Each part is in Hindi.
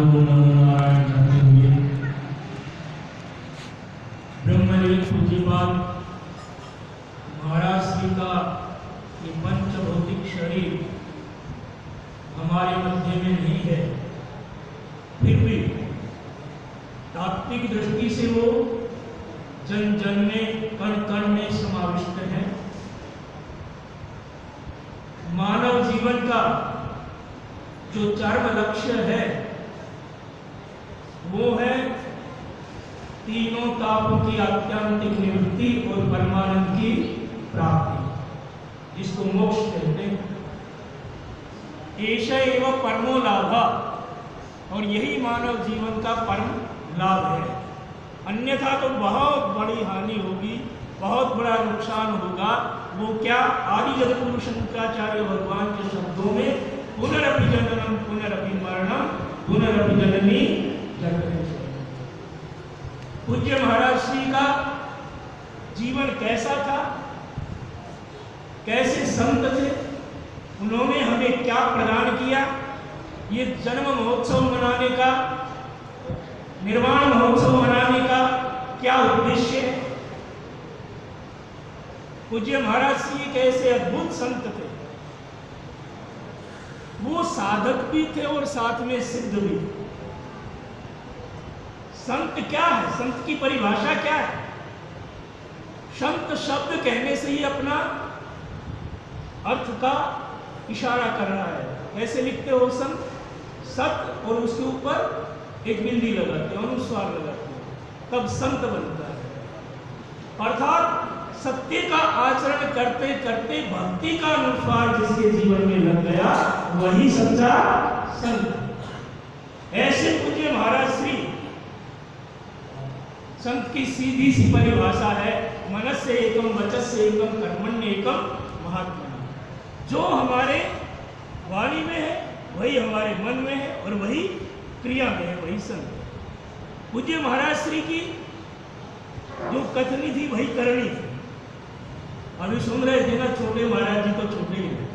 ओम नमो नारायण करते हुए ब्रह्मदेव पूज्यपाद महाराज श्री का ये पंचभौतिक शरीर हमारे मध्य में नहीं है, फिर भी तात्विक दृष्टि से वो जन जन में कण कण में समाविष्ट है। मानव जीवन का जो चरम लक्ष्य है वो है तीनों तापों की आत्यांतिक निवृत्ति और परमानंद की प्राप्ति, जिसको मोक्ष कहते हैं। एष एव परमो लाभ, और यही मानव जीवन का परम लाभ है। अन्यथा तो बहुत बड़ी हानि होगी, बहुत बड़ा नुकसान होगा। वो क्या? आदि जगतगुरु शंकराचार्य भगवान के शब्दों में पुनरपि जननम पुनरपि मरणम पुनरपि जननी जगत। पूज्य महाराज श्री का जीवन कैसा था, कैसे संत थे, उन्होंने हमें क्या प्रदान किया, ये जन्म महोत्सव मनाने का, निर्वाण महोत्सव मनाने का क्या उद्देश्य है। पूज्य महाराज श्री एक ऐसे अद्भुत संत थे, वो साधक भी थे और साथ में सिद्ध भी। संत क्या है, संत की परिभाषा क्या है? संत शब्द कहने से ही अपना अर्थ का इशारा कर रहा है। कैसे लिखते हो संत? सत और उसके ऊपर एक बिंदी लगाते हो, अनुस्वार लगाते हो, तब संत बनता है। अर्थात सत्य का आचरण करते करते भक्ति का अनुस्वार जिसके जीवन में लग गया वही सच्चा संत। ऐसे पूज्य महाराज श्री संत की सीधी सी परिभाषा है, मनस्य एकम वचस्य एकम कर्मण्य एकम महात्मा। जो हमारे वाणी में है वही हमारे मन में है और वही क्रिया में है, वही संत। पूज्य महाराज श्री की जो कथनी थी वही करनी थी। अभी सुन रहे थे ना, छोटे महाराज जी तो छोटे ही हैं,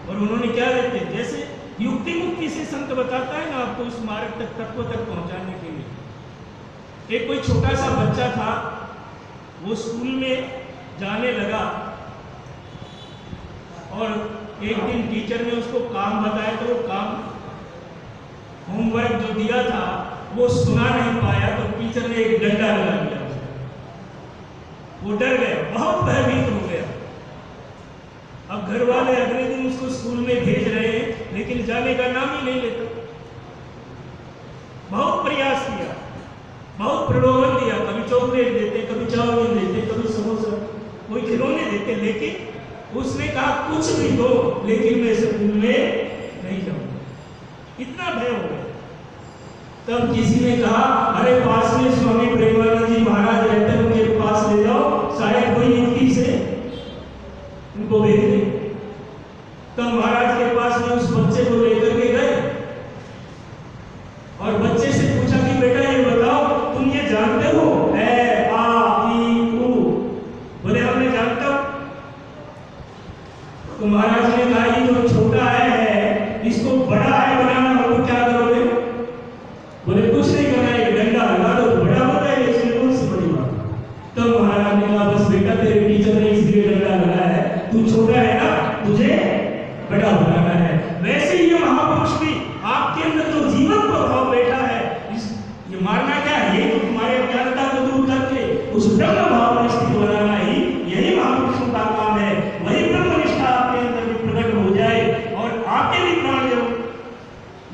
और उन्होंने क्या देते, जैसे युक्ति मुक्ति से संत बताता है ना आपको उस मार्ग तक, तत्व तक पहुंचाने के लिए। एक कोई छोटा सा बच्चा था, वो स्कूल में जाने लगा और एक दिन टीचर ने उसको काम बताया, तो वो काम होमवर्क जो दिया था वो सुना नहीं पाया, तो टीचर ने एक डंडा लगा दिया। वो डर गया, बहुत भयभीत हो गया। अब घर वाले अगले दिन उसको स्कूल में भेज रहे हैं, लेकिन जाने का नाम ही नहीं लेता। बहुत प्रयास किया, बहुत प्रलोभन दिया, कभी चॉकलेट देते, कभी चाउमीन देते, कभी समोसा, कोई खिलौने देते, लेकिन उसने कहा कुछ भी दो, लेकिन मैं स्कूल में नहीं जाऊंगा। इतना भय हो गया। तब किसी ने कहा, अरे पास में स्वामी प्रेमानंद जी महाराज रहते हैं, उनके पास ले जाओ, शायद कोई युक्ति से उनको भेज दे। तब महाराज के पास में उस बच्चे को लेकर के गए और बच्चे से पूछा कि बेटा ये बताओ, तुम ये जानते हो ए आ ई उ? बोले हमने जानता हूं। तो महाराज ने कहा ये जो छोटा है इसको बड़ा है बनाना हो तो क्या करोगे? बोले कुछ नहीं करना, एक डंडा लगा दो, बड़ा होता है, इसमें कौन सी बड़ी बात। तब महाराज ने कहा बस बेटा तेरे टीचर ने इसलिए डंडा लगाया है, तू छोटा है ना, तुझे बड़ा बनाना है। वैसे ही ये महापुरुष भी आपके अंदर जो जीवन प्रभाव बैठा है, ये मारना क्या है, ये तो तुम्हारे अज्ञानता को दूर करके उस ब्रह्म भाव में स्थित बनाना ही यही महापुरुषों का काम है। वही ब्रह्मनिष्ठा आपके अंदर भी प्रकट हो जाए और आपके भी प्राण जब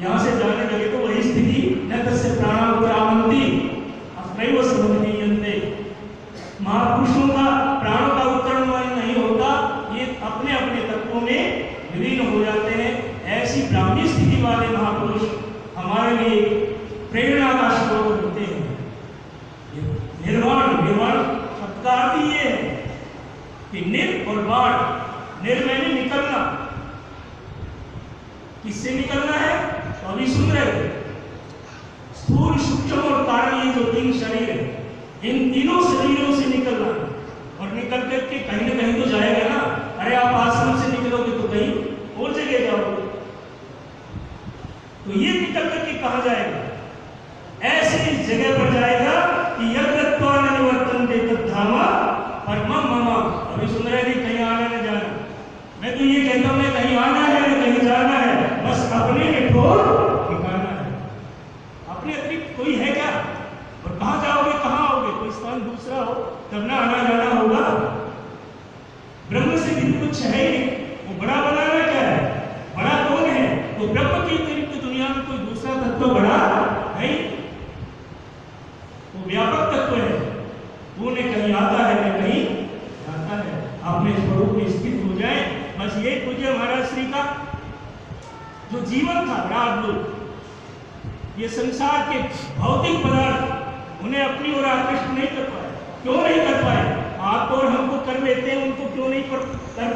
यहाँ से जाने लगे तो वही स्थिति न तस्य प्राणा उत्क्रामन्ति अत्रैव संभवन्ते। महापुरुषों का प्राणों का उत्क्रमण नहीं होता, ये अपने अपने तत्वों में विलीन हो जाते हैं। ऐसी ब्राह्मी स्थिति वाले महापुरुष हमारे लिए प्रेरणा का स्रोत होते हैं। निर्वाण, निर्वाण शब्द का अर्थ ये है कि निर और वाण, निर मैंने निकलना, किससे निकलना है? तो अभी सुन रहे थे, स्थूल सूक्ष्म और कारण, ये जो तीन शरीर है, इन तीनों शरीरों से निकलना है। और निकल करके कहीं ना कहीं तो जाएगा ना। अरे आप आश्रम से निकलोगे तो कहीं और जगह जाओगे, तो तो ये निकल करके कहा जाएगा, ऐसी जगह पर जाएगा कि यज्ञत्वा न निवर्तन्ते तद्धामा परमं मम। अभी सुन रहे थे कहीं आना न जाना, मैं तो ये कहता हूं मैं कहीं आना है न कहीं जाना है, बस अपने में ठोर ठिकाना है। अपने अतिरिक्त कोई है क्या? और कहाँ जाओगे कहाँ आओगे? कोई स्थान दूसरा हो तब ना आना जाना होगा। ब्रह्म से भी कुछ है ही, वो बड़ा बनाना क्या है? बड़ा कौन है? तो ब्रह्म के अतिरिक्त दुनिया में कोई दूसरा तत्व बड़ा है, वो व्यापक तत्व है, वो न कहीं आता है न कहीं जाता है। अपने स्वरूप में स्थित हो जाए, बस ये पूज्य महाराज श्री का जो जीवन था बड़ा अद्भुत। ये संसार के भौतिक पदार्थ उन्हें अपनी ओर आकृष्ट नहीं कर पाए। क्यों नहीं कर पाए? आपको और हमको कर लेते हैं, उनको क्यों नहीं कर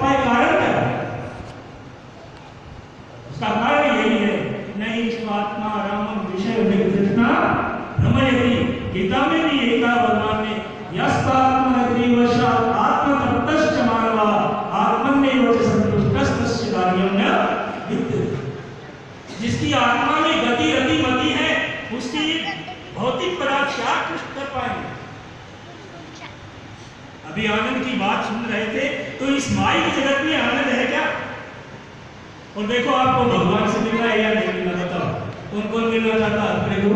पाए? कारण क्या है? उसका कारण यही है, नहीं स्वात्मा रामम विषय तृष्णा भ्रमयति। गीता में भी यही कहा भगवान ने, यस्तात्मनग्रीवशा आत्मतप्तश्च मानवा आत्मन्येव च संतुष्टस्तस्य कार्यं न विद्यते। जिसकी आत्मा में गति रति मति है, उसकी भौतिक पदार्थ क्या कृष्ण कर पाएंगे? अभी आनंद की बात सुन रहे थे, तो इस माया के जगत में आनंद है क्या? और देखो आपको भगवान से मिलना है या नहीं मिलना, बताओ कौन कौन मिलना चाहता है? अपने को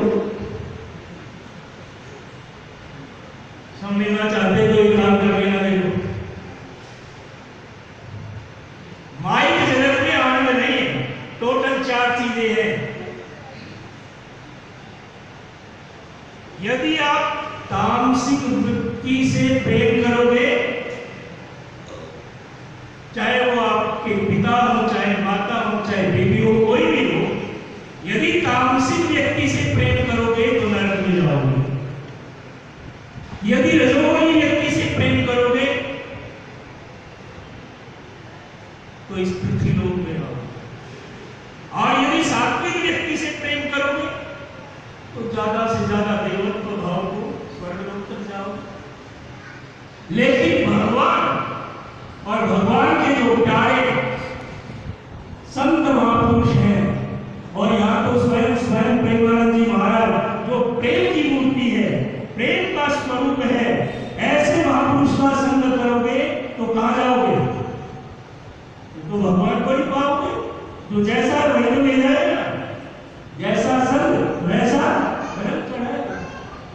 सब मिलना चाहते तो एक काम कर लेना। देखो माया के जगत में आनंद नहीं है, टोटल 4 चीजें हैं। यदि आप तामसिक वृत्ति से प्रेम करोगे, चाहे वो आपके पिता हो, चाहे माता हो, चाहे बीवी हो, कोई भी हो, यदि तामसिक व्यक्ति से प्रेम करोगे तो नरक में जाओगे। यदि रजोगुणी व्यक्ति से प्रेम करोगे तो इस पृथ्वी लोक में रहोगे, और यदि सात्विक व्यक्ति से प्रेम करोगे तो ज्यादा से ज्यादा देवत्व भाव को स्वर्गलोक तक जाओगे। लेकिन भगवान और भगवान के जो प्यारे संत महापुरुष हैं, और यहाँ तो स्वयं प्रेमानंद जी महाराज जो प्रेम की मूर्ति है, प्रेम का स्वरूप है, ऐसे महापुरुष का संग करोगे तो कहाँ जाओगे? तो भगवान को ही पाओगे। जो जैसा रंग ले जाएगा, जैसा संग वैसा रंग चढ़ाएगा।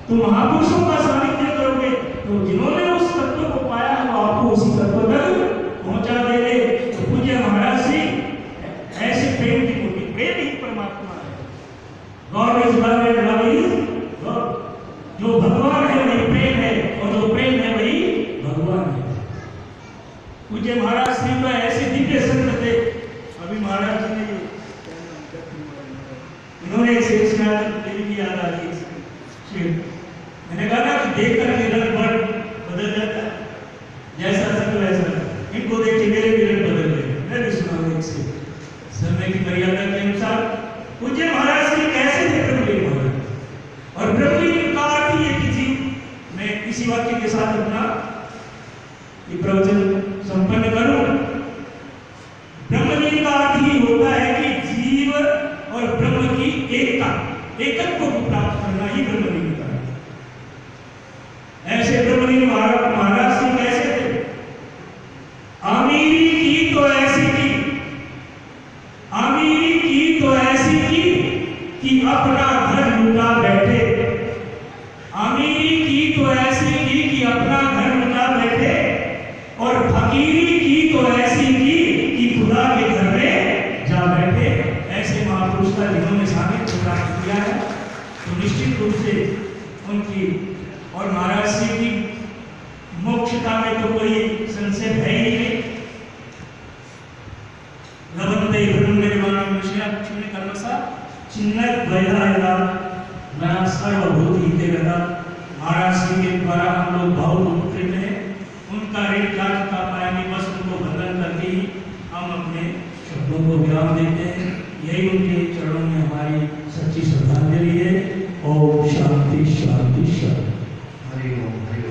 तो महापुरुषों का सानिध्य करोगे तो जिन्होंने उस तत्व को पाया है वो आपको उसी तत्व तक पहुंचा देंगे। तो पूज्य महाराज जी ऐसे प्रेम की मूर्ति, प्रेम ही परमात्मा है। God is love and love is God. जो भगवान है वही प्रेम है, और जो प्रेम है वही भगवान है। पूज्य महाराज श्री का ऐसे दिव्य संत थे। अभी महाराज जी ने इन्होंने देवी की याद आ गई। मैंने कहा ना कि देख करके रंग बदल जाता है, जैसा संग वैसा। इनको देख के मेरे भी रंग बदल गए। मैं भी सुना समय की मर्यादा के अनुसार पूज्य महाराज श्री कैसे थे? ब्रह्मलीन महाराज। और ब्रह्मलीन का अर्थ ये कि जी, मैं इसी वाक्य के साथ अपना ये प्रवचन संपन्न करूं। ब्रह्मलीन का अर्थ ही होता है कि जीव और ब्रह्म की एकत्व को प्राप्त करना ही ब्रह्मलीन का है। ऐसे ब्रह्मलीन महाराज श्री कैसे थे? अमीरी की तो ऐसी की, अमीरी की तो ऐसी की कि अपना घर लुटा बैठे। अमीरी की तो ऐसी की कि अपना घर लुटा बैठे, और फकीरी की तो ऐसी की कि खुदा के घर में जा बैठे। ऐसे महापुरुष का जिन्होंने सानिध्य प्राप्त किया है, तो निश्चित रूप से उनकी और महाराज श्री की मोक्षता में तो कोई संशय है ही नहीं। लवंते ब्रह्मनिर्वाणं विषया क्षुणे कर्मसा चिन्नद्वयदा मैं सर्वभूत हिते रहा। महाराज श्री के द्वारा हम लोग बहुत उपकृत हैं। उनका ऋण क्या चुका पाएंगे? बस उनको वंदन करके ही हम अपने शब्दों को विराम देते हैं। यही उनके चरणों में हमारी सच्ची श्रद्धांजलि है। ओम शांति शांति शांति। हरि ओम।